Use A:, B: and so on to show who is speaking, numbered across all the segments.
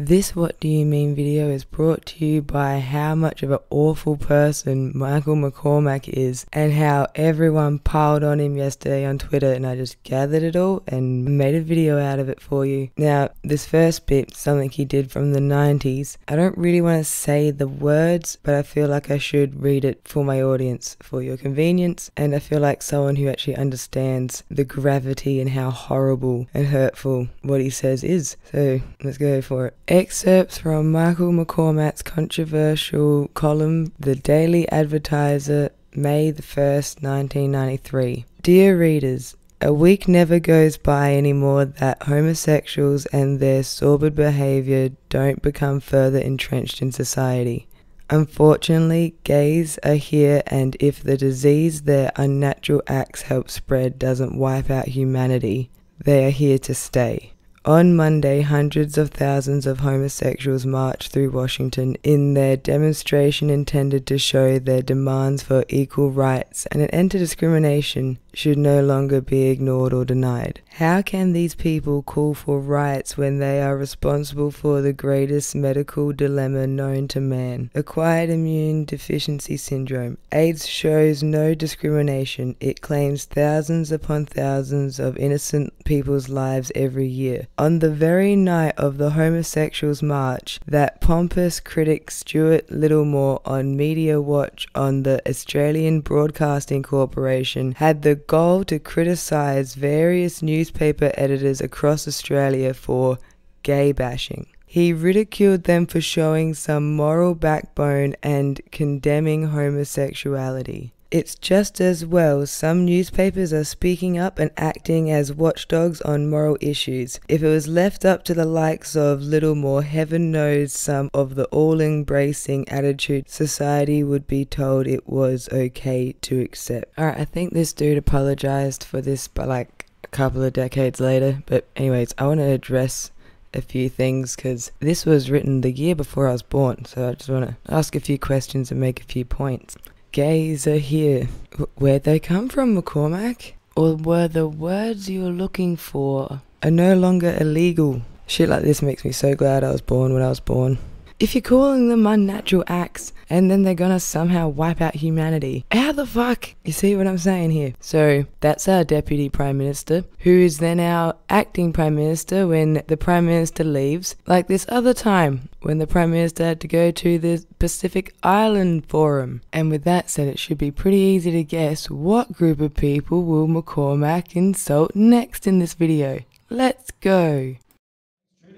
A: This What Do You Mean video is brought to you by how much of an awful person Michael McCormack is and how everyone piled on him yesterday on Twitter, and I just gathered it all and made a video out of it for you. Now, this first bit, something he did from the 90s, I don't really want to say the words, but I feel like I should read it for my audience for your convenience, and I feel like someone who actually understands the gravity and how horrible and hurtful what he says is. So, let's go for it. Excerpts from Michael McCormack's controversial column, The Daily Advertiser, May the 1st, 1993. Dear readers, a week never goes by anymore that homosexuals and their sordid behaviour don't become further entrenched in society. Unfortunately, gays are here, and if the disease their unnatural acts help spread doesn't wipe out humanity, they are here to stay. On Monday, hundreds of thousands of homosexuals marched through Washington in their demonstration intended to show their demands for equal rights and an end to discrimination should no longer be ignored or denied. How can these people call for rights when they are responsible for the greatest medical dilemma known to man? Acquired immune deficiency syndrome. AIDS shows no discrimination. It claims thousands upon thousands of innocent people's lives every year. On the very night of the homosexuals' march, that pompous critic Stuart Littlemore on Media Watch on the Australian Broadcasting Corporation had the goal to criticise various newspaper editors across Australia for gay bashing. He ridiculed them for showing some moral backbone and condemning homosexuality. It's just as well some newspapers are speaking up and acting as watchdogs on moral issues. If it was left up to the likes of Littlemore, heaven knows some of the all-embracing attitude society would be told it was okay to accept. Alright, I think this dude apologized for this by like a couple of decades later, but anyways, I want to address a few things because this was written the year before I was born, so I just want to ask a few questions and make a few points. Gays are here. Where'd they come from, McCormack? Or were the words you were looking for are no longer illegal? Shit like this makes me so glad I was born when I was born. If you're calling them unnatural acts and then they're gonna somehow wipe out humanity, how the fuck? You see what I'm saying here? So that's our Deputy Prime Minister, who is then our acting Prime Minister when the Prime Minister leaves. Like this other time when the Prime Minister had to go to the Pacific Island Forum. And with that said, it should be pretty easy to guess what group of people will McCormack insult next in this video. Let's go.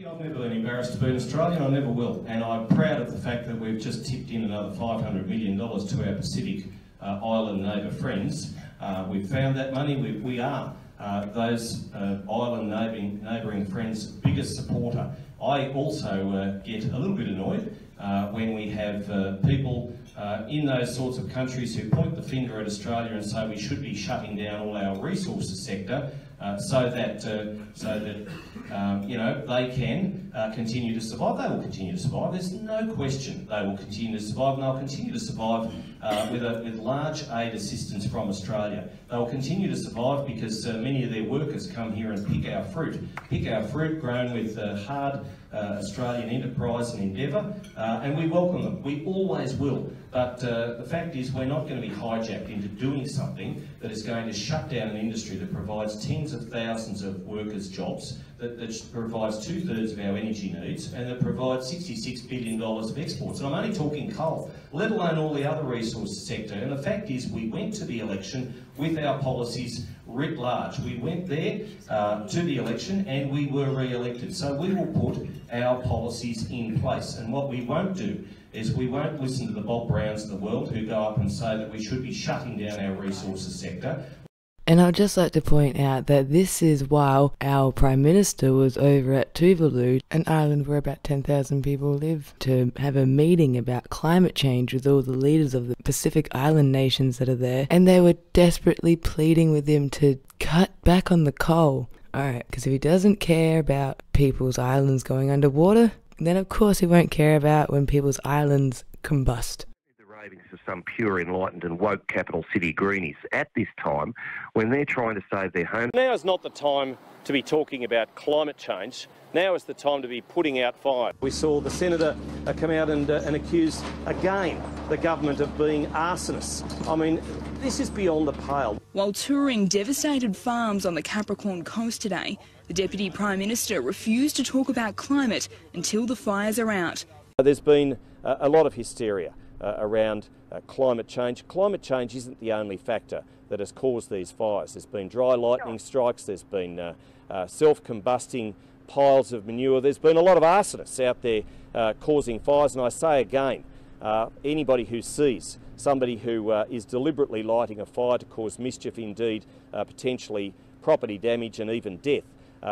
B: I've never been embarrassed to be in Australia, and I never will. And I'm proud of the fact that we've just tipped in another $500 million to our Pacific Island neighbour friends. We've found that money. We are those island neighbouring friends' biggest supporter. I also get a little bit annoyed when we have people in those sorts of countries who point the finger at Australia and say we should be shutting down all our resources sector so that you know, they can continue to survive. They will continue to survive. There's no question they will continue to survive, and they'll continue to survive with large aid assistance from Australia. They will continue to survive because many of their workers come here and pick our fruit grown with hard Australian enterprise and endeavour, and we welcome them. We always will. But the fact is, we're not going to be hijacked into doing something that is going to shut down an industry that provides tens of thousands of workers' jobs, that provides 2/3 of our energy needs, and that provides $66 billion of exports. And I'm only talking coal, let alone all the other resources sector. And the fact is, we went to the election with our policies writ large. We went there to the election and we were re-elected. So we will put our policies in place. And what we won't do is we won't listen to the Bob Browns of the world who go up and say that we should be shutting down our resources sector.
A: And I'd just like to point out that this is while our Prime Minister was over at Tuvalu, an island where about 10,000 people live, to have a meeting about climate change with all the leaders of the Pacific Island nations that are there, and they were desperately pleading with him to cut back on the coal. Alright, because if he doesn't care about people's islands going underwater, then of course he won't care about when people's islands combust.
C: Of some pure, enlightened and woke capital city greenies at this time when they're trying to save their home.
D: Now is not the time to be talking about climate change.
B: Now is the time to be putting out fires. We saw the senator come out and accuse again the government of being arsonists. I mean, this is beyond the pale.
D: While touring devastated farms on the Capricorn Coast today, the Deputy Prime Minister refused to talk about climate until the fires are out.
B: There's been a lot of hysteria around climate change. Climate change isn't the only factor that has caused these fires. There's been dry lightning strikes, there's been self-combusting piles of manure, there's been a lot of arsonists out there causing fires, and I say again, anybody who sees somebody who is deliberately lighting a fire to cause mischief, indeed potentially property damage and even death,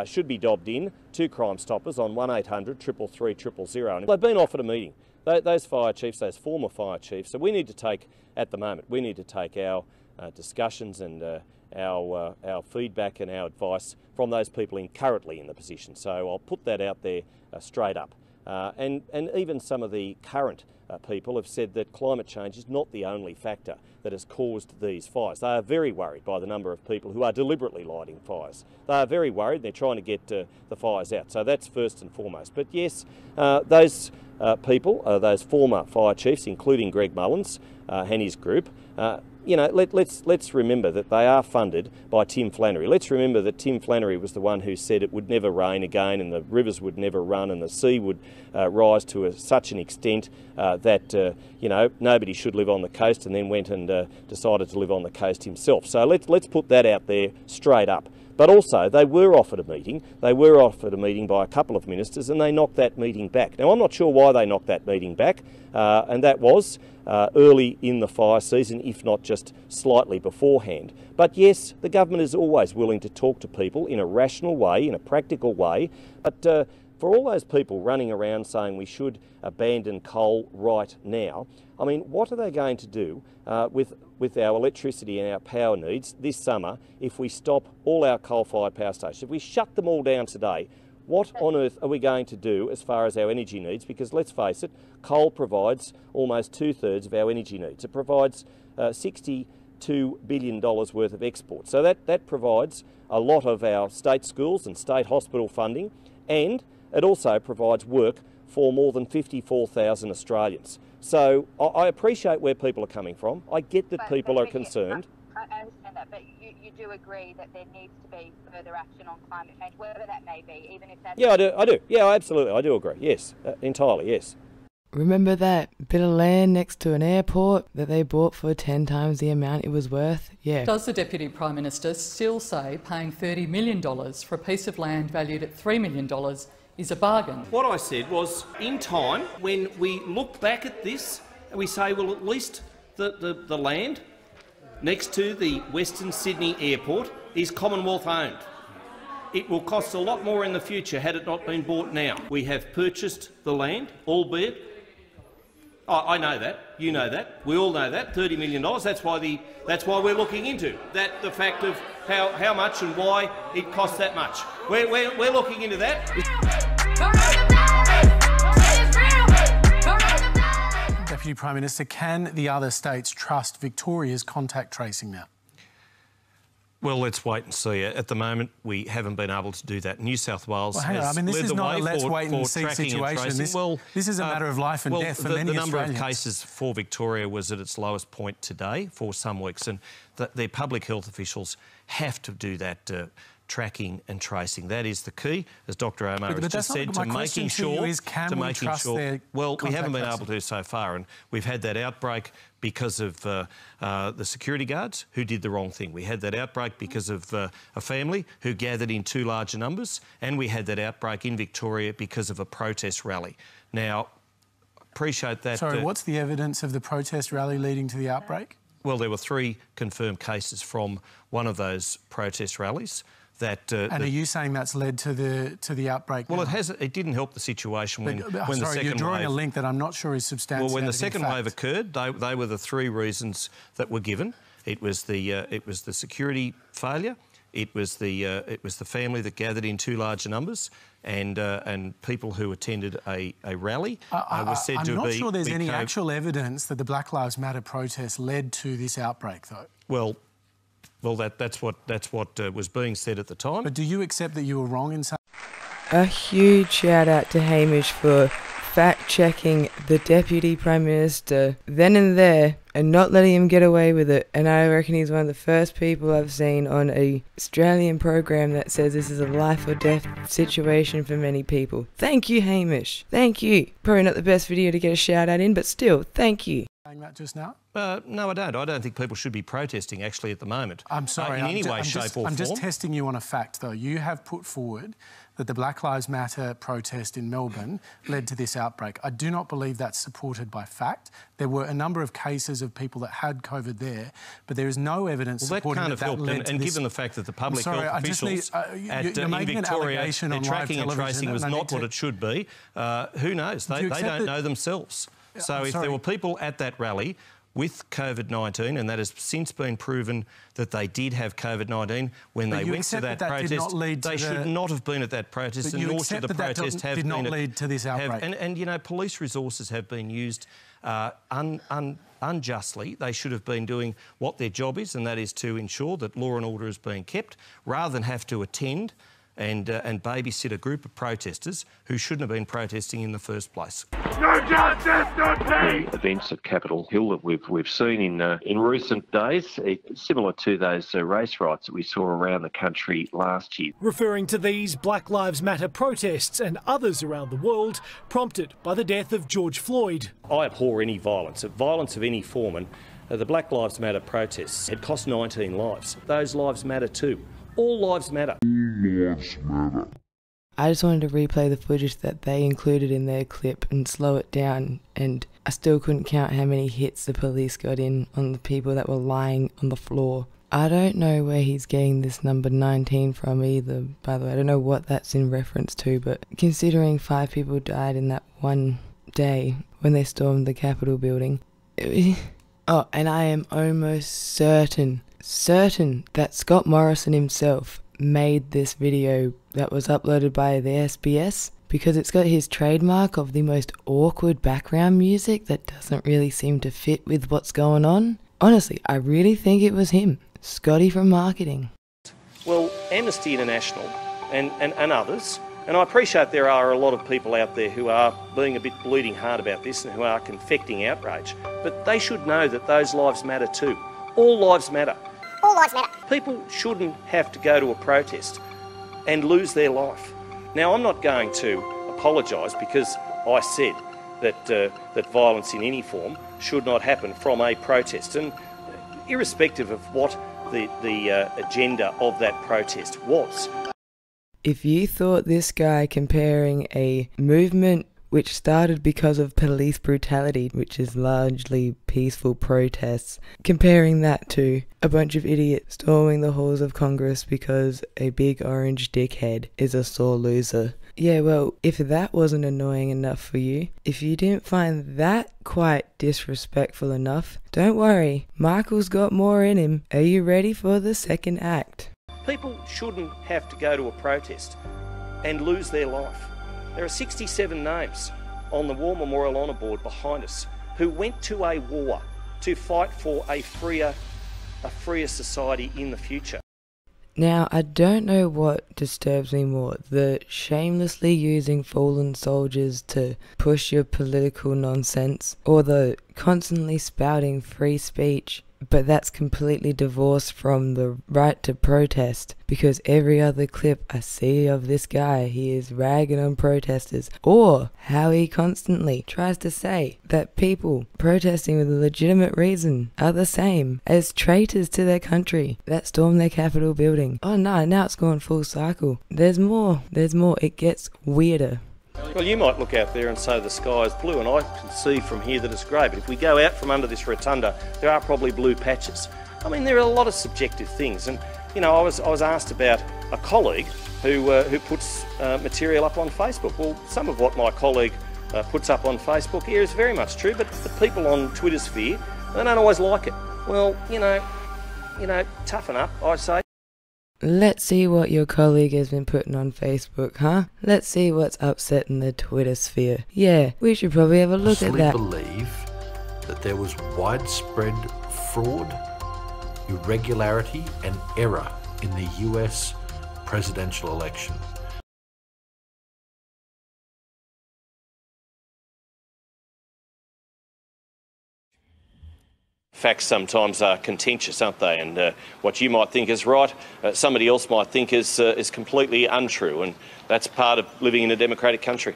B: should be dobbed in to Crime Stoppers on 1800 333 000. And they've been offered a meeting. Those fire chiefs, those former fire chiefs, so we need to take, at the moment, we need to take our discussions and our feedback and our advice from those people currently in the position. So I'll put that out there straight up. And even some of the current people have said that climate change is not the only factor that has caused these fires. They are very worried by the number of people who are deliberately lighting fires. They are very worried. They're trying to get the fires out. So that's first and foremost. But yes, those people, those former fire chiefs, including Greg Mullins and his group, you know, let's remember that they are funded by Tim Flannery. Let's remember that Tim Flannery was the one who said it would never rain again and the rivers would never run and the sea would rise to such an extent that, you know, nobody should live on the coast, and then went and decided to live on the coast himself. So let's put that out there straight up. But also, they were offered a meeting. They were offered a meeting by a couple of ministers, and they knocked that meeting back. Now, I'm not sure why they knocked that meeting back, and that was early in the fire season, if not just slightly beforehand. But yes, the government is always willing to talk to people in a rational way, in a practical way. But for all those people running around saying we should abandon coal right now, I mean, what are they going to do with our electricity and our power needs this summer if we stop all our coal-fired power stations? If we shut them all down today, what on earth are we going to do as far as our energy needs? Because let's face it, coal provides almost 2/3 of our energy needs. It provides $62 billion worth of exports. So that provides a lot of our state schools and state hospital funding, and it also provides work for more than 54,000 Australians. So I appreciate where people are coming from. I get that people are concerned.
E: I understand that, but you do agree that there needs to be further action on climate change, whatever that may be, even if that's...
B: Yeah, I do. Yeah, absolutely. I do agree. Yes, entirely, yes.
A: Remember that bit of land next to an airport that they bought for 10 times the amount it was worth? Yeah.
F: Does the Deputy Prime Minister still say paying $30 million for a piece of land valued at $3 million is a bargain?
B: What I said was, in time, when we look back at this, we say, well, at least the land next to the Western Sydney Airport is Commonwealth owned. It will cost a lot more in the future had it not been bought now. We have purchased the land, albeit, I know that, you know that, we all know that, $30 million. That's why we're looking into that, the fact of how much and why it costs that much. We're looking into that.
G: Deputy Prime Minister, can the other states trust Victoria's contact tracing now?
H: Well, let's wait and see. At the moment, we haven't been able to do that. New South Wales has led the way for tracking and tracing.
G: This is not a let's wait and see situation. This is a matter of life and death for many Australians.
H: The number of cases for Victoria was at its lowest point today for some weeks, and their public health officials have to do that tracking and tracing. That is the key, as Dr Omar has just said, to making sure. Well, we haven't been able to so far, and we've had that outbreak because of the security guards who did the wrong thing. We had that outbreak because of a family who gathered in too large numbers, and we had that outbreak in Victoria because of a protest rally. Now, appreciate that.
G: Sorry, what's the evidence of the protest rally leading to the outbreak?
H: Well, there were 3 confirmed cases from one of those protest rallies.
G: And are you saying that's led to the outbreak?
H: Well, it didn't help the situation when the second wave...
G: you're drawing a link that I'm not sure is substantiated.
H: Well, when the second wave occurred, they were the 3 reasons that were given. It was the security failure. It was the family that gathered in too large numbers, and people who attended a rally was said to be...
G: I'm not sure there's any actual evidence that the Black Lives Matter protest led to this outbreak, though.
H: Well, that's what was being said at the time.
G: But do you accept that you were wrong in saying...
A: A huge shout out to Hamish for fact-checking the Deputy Prime Minister then and there and not letting him get away with it. And I reckon he's one of the first people I've seen on a Australian program that says this is a life or death situation for many people. Thank you, Hamish. Thank you. Probably not the best video to get a shout out in, but still, thank you.
G: Saying that just now?
H: No, I don't. I don't think people should be protesting actually at the moment.
G: I'm sorry.
H: In any way, shape or form.
G: I'm just testing you on a fact, though. You have put forward that the Black Lives Matter protest in Melbourne led to this outbreak. I do not believe that's supported by fact. There were a number of cases of people that had COVID there, but there is no evidence supporting that led to this.
H: And given the fact that the public health officials in Victoria, their tracking and tracing was not what it should be, who knows? They don't know themselves. So if there were people at that rally with COVID-19, and that has since been proven that they did have COVID-19 when they went to that protest, they should not have been at that protest, and nor should the protest have been.
G: Did not lead to this outbreak.
H: And you know, police resources have been used unjustly. They should have been doing what their job is, and that is to ensure that law and order is being kept, rather than have to attend and babysit a group of protesters who shouldn't have been protesting in the first place.
C: No justice, no peace! Events at Capitol Hill that we've seen in recent days, similar to those race riots that we saw around the country last year.
I: Referring to these Black Lives Matter protests and others around the world prompted by the death of George Floyd.
B: I abhor any violence of any form, and the Black Lives Matter protests had cost 19 lives. Those lives matter too. All lives matter.
A: I just wanted to replay the footage that they included in their clip and slow it down, and I still couldn't count how many hits the police got in on the people that were lying on the floor. I don't know where he's getting this number 19 from either, by the way. I don't know what that's in reference to, but considering 5 people died in that one day when they stormed the Capitol building. Oh, and I am almost certain that Scott Morrison himself made this video that was uploaded by the SBS, because it's got his trademark of the most awkward background music that doesn't really seem to fit with what's going on. Honestly, I really think it was him, Scotty from marketing.
B: Well, Amnesty International and others, and I appreciate there are a lot of people out there who are being a bit bleeding hard about this and who are confecting outrage, but they should know that those lives matter too. All lives matter.
J: All lives matter.
B: People shouldn't have to go to a protest and lose their life. Now, I'm not going to apologise because I said that violence in any form should not happen from a protest, and irrespective of what the agenda of that protest was.
A: If you thought this guy comparing a movement which started because of police brutality, which is largely peaceful protests, comparing that to a bunch of idiots storming the halls of Congress because a big orange dickhead is a sore loser. Yeah, well, if that wasn't annoying enough for you, if you didn't find that quite disrespectful enough, don't worry, Michael's got more in him. Are you ready for the second act?
B: People shouldn't have to go to a protest and lose their life. There are 67 names on the War Memorial Honour Board behind us who went to a war to fight for a freer society in the future.
A: Now, I don't know what disturbs me more, the shamelessly using fallen soldiers to push your political nonsense, or the constantly spouting free speech, but that's completely divorced from the right to protest, because every other clip I see of this guy, he is ragging on protesters, or how he constantly tries to say that people protesting with a legitimate reason are the same as traitors to their country that stormed their Capitol building. Oh no, now it's gone full cycle. There's more, it gets weirder.
B: Well, you might look out there and say the sky is blue, and I can see from here that it's grey, but if we go out from under this rotunda, there are probably blue patches. I mean, there are a lot of subjective things, and, you know, I was asked about a colleague who puts material up on Facebook. Well, some of what my colleague puts up on Facebook here is very much true, but the people on Twitter sphere, they don't always like it. Well, you know, toughen up, I say.
A: Let's see what your colleague has been putting on Facebook, huh? Let's see what's upsetting the Twitter sphere. Yeah, we should probably have a look at that.
K: I believe that there was widespread fraud, irregularity and error in the US presidential election.
B: Facts sometimes are contentious, aren't they? And what you might think is right, somebody else might think is completely untrue, and that's part of living in a democratic country.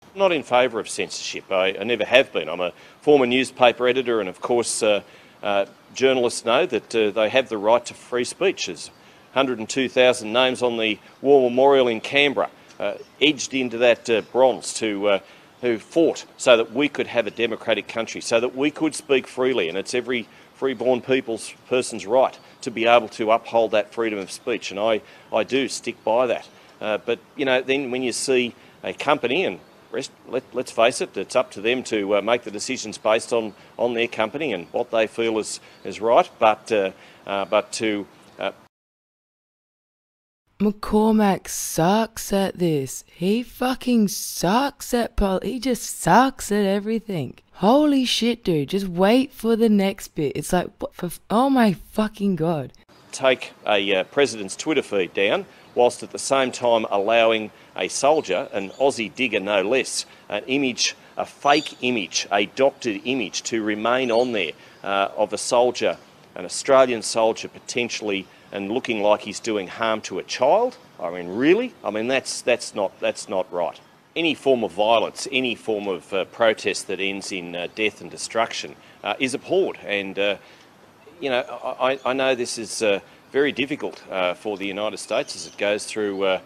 B: I'm not in favour of censorship. I never have been. I'm a former newspaper editor, and of course journalists know that they have the right to free speech. There's 102,000 names on the War Memorial in Canberra, edged into that bronze who fought so that we could have a democratic country, so that we could speak freely, and it's every free-born person's right to be able to uphold that freedom of speech, and I do stick by that. But, you know, then when you see a company, and let's face it, it's up to them to make the decisions based on their company and what they feel is right, but to
A: McCormack sucks at this. He fucking sucks at he just sucks at everything. Holy shit, dude. Just wait for the next bit. It's like, what for? Oh my fucking god.
B: Take a president's Twitter feed down, whilst at the same time allowing a soldier, an Aussie digger no less, an image, a fake image, a doctored image to remain on there of a soldier, an Australian soldier potentially, and looking like he's doing harm to a child. I mean, really? I mean, that's not right. Any form of violence, any form of protest that ends in death and destruction is abhorred. And you know, I know this is very difficult for the United States as it goes through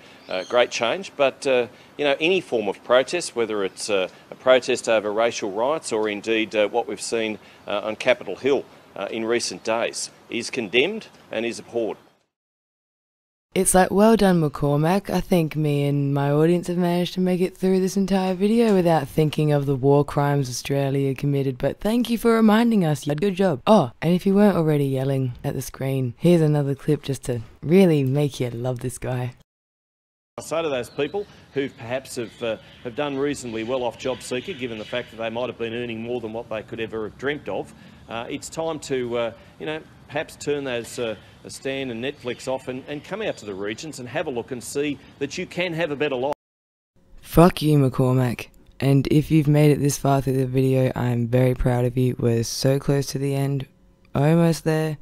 B: great change, but you know, any form of protest, whether it's a protest over racial riots or indeed what we've seen on Capitol Hill in recent days, is condemned and is abhorred.
A: It's like, well done, McCormack. I think me and my audience have managed to make it through this entire video without thinking of the war crimes Australia committed, but thank you for reminding us. Good job. Oh, and if you weren't already yelling at the screen, here's another clip just to really make you love this guy.
B: I say to those people who perhaps have done reasonably well off JobSeeker, given the fact that they might have been earning more than what they could ever have dreamt of, it's time to, you know, perhaps turn those Stan and Netflix off and come out to the regions and have a look and see that you can have a better life.
A: Fuck you, McCormack. And if you've made it this far through the video, I'm very proud of you. We're so close to the end. Almost there.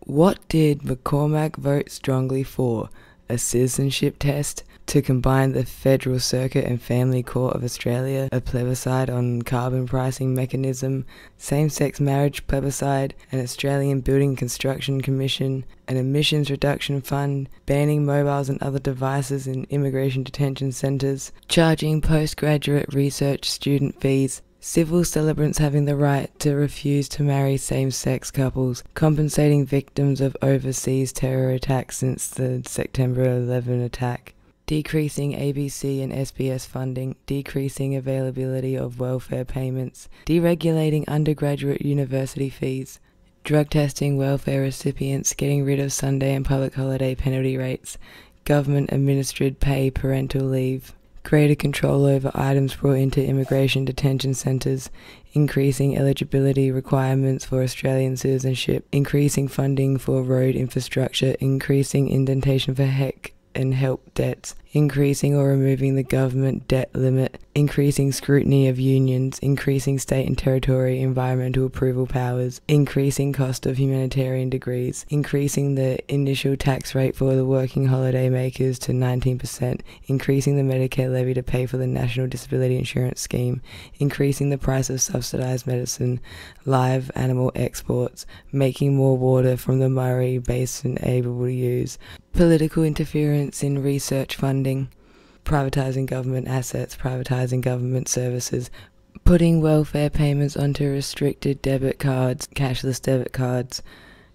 A: What did McCormack vote strongly for? A citizenship test to combine the Federal Circuit and Family Court of Australia, a plebiscite on carbon pricing mechanism, same-sex marriage plebiscite, an Australian Building Construction Commission, an emissions reduction fund, banning mobiles and other devices in immigration detention centres, charging postgraduate research student fees, civil celebrants having the right to refuse to marry same-sex couples, compensating victims of overseas terror attacks since the September 11 attack, decreasing ABC and SBS funding, decreasing availability of welfare payments, deregulating undergraduate university fees, drug testing welfare recipients, getting rid of Sunday and public holiday penalty rates, government-administered pay parental leave, greater control over items brought into immigration detention centres, increasing eligibility requirements for Australian citizenship, increasing funding for road infrastructure, increasing indentation for HEC and HELP debts, increasing or removing the government debt limit, increasing scrutiny of unions, increasing state and territory environmental approval powers, increasing cost of humanitarian degrees, increasing the initial tax rate for the working holiday makers to 19%, increasing the Medicare levy to pay for the National Disability Insurance Scheme, increasing the price of subsidised medicine, live animal exports, making more water from the Murray Basin able to use, political interference in research funding, privatising government assets, privatising government services, putting welfare payments onto restricted debit cards, cashless debit cards,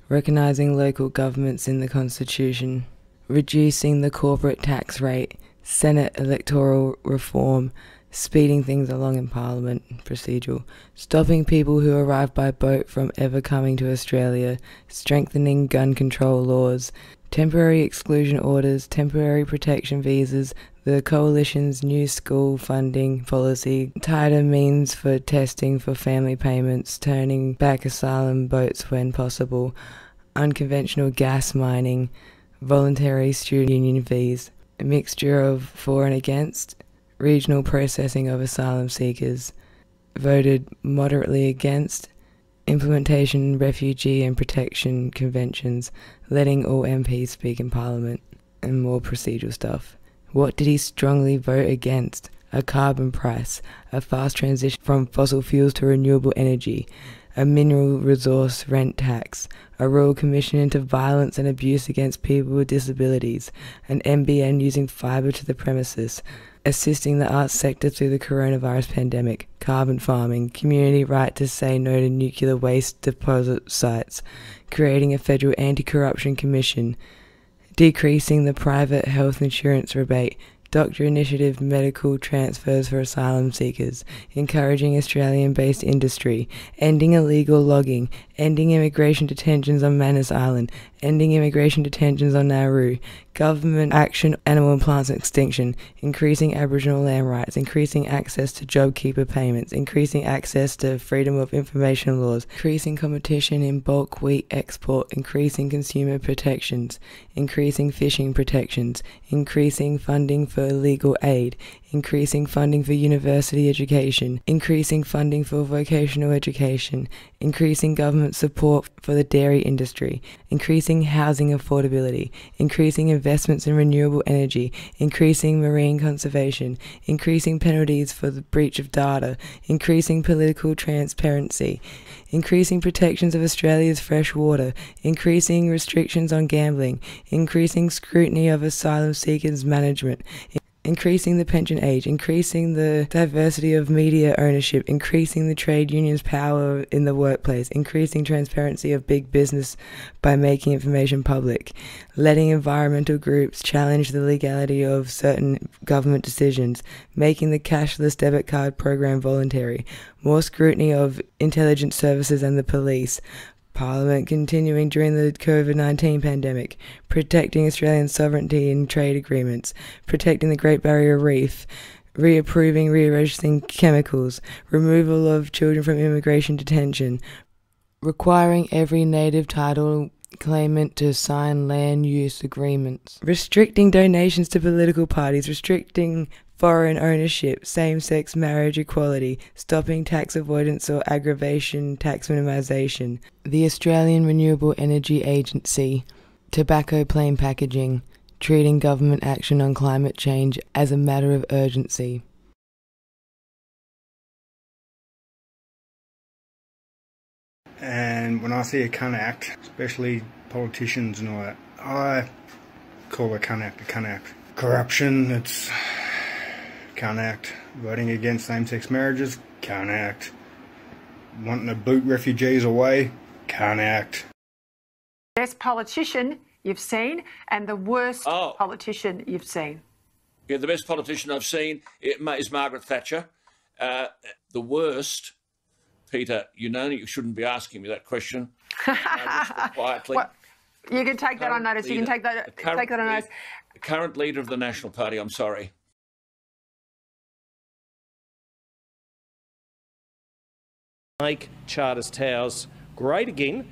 A: recognising local governments in the Constitution, reducing the corporate tax rate, Senate electoral reform, speeding things along in Parliament, procedural, stopping people who arrive by boat from ever coming to Australia, strengthening gun control laws, temporary exclusion orders, temporary protection visas, the Coalition's new school funding policy, tighter means for testing for family payments, turning back asylum boats when possible, unconventional gas mining, voluntary student union fees, a mixture of for and against, regional processing of asylum seekers, voted moderately against implementation refugee and protection conventions, letting all MPs speak in Parliament, and more procedural stuff. What did he strongly vote against? A carbon price, a fast transition from fossil fuels to renewable energy, a mineral resource rent tax, a royal commission into violence and abuse against people with disabilities, an NBN using fibre to the premises, assisting the arts sector through the coronavirus pandemic, carbon farming, community right to say no to nuclear waste deposit sites, creating a federal anti-corruption commission, decreasing the private health insurance rebate, doctor initiative medical transfers for asylum seekers, encouraging Australian-based industry, ending illegal logging, ending immigration detentions on Manus Island, ending immigration detentions on Nauru, government action animal and plants extinction, increasing Aboriginal land rights, increasing access to JobKeeper payments, increasing access to freedom of information laws, increasing competition in bulk wheat export, increasing consumer protections, increasing fishing protections, increasing funding for legal aid, increasing funding for university education, increasing funding for vocational education, increasing government support for the dairy industry, increasing housing affordability, increasing investments in renewable energy, increasing marine conservation, increasing penalties for the breach of data, increasing political transparency, increasing protections of Australia's fresh water, increasing restrictions on gambling, increasing scrutiny of asylum seekers' management, increasing the pension age, increasing the diversity of media ownership, increasing the trade unions' power in the workplace, increasing transparency of big business by making information public, letting environmental groups challenge the legality of certain government decisions, making the cashless debit card program voluntary, more scrutiny of intelligence services and the police, Parliament continuing during the COVID-19 pandemic, protecting Australian sovereignty in trade agreements, protecting the Great Barrier Reef, reapproving re-registering chemicals, removal of children from immigration detention, requiring every native title claimant to sign land use agreements, restricting donations to political parties, restricting foreign ownership, same-sex marriage equality, stopping tax avoidance or aggravation tax minimisation, the Australian Renewable Energy Agency, tobacco plain packaging, treating government action on climate change as a matter of urgency.
J: And when I see a cunt act, especially politicians and all that, I call a cunt act. Corruption, it's cunt act. Voting against same-sex marriages, cunt act. Wanting to boot refugees away, cunt act.
L: Best politician you've seen and the worst politician you've seen?
M: Yeah, the best politician I've seen is Margaret Thatcher. The worst, Peter, you shouldn't be asking me that question. Quietly.
L: Well, you can take that on notice. You can take that on notice.
M: The current leader of the National Party, I'm sorry.
H: Make Charters Towers great again.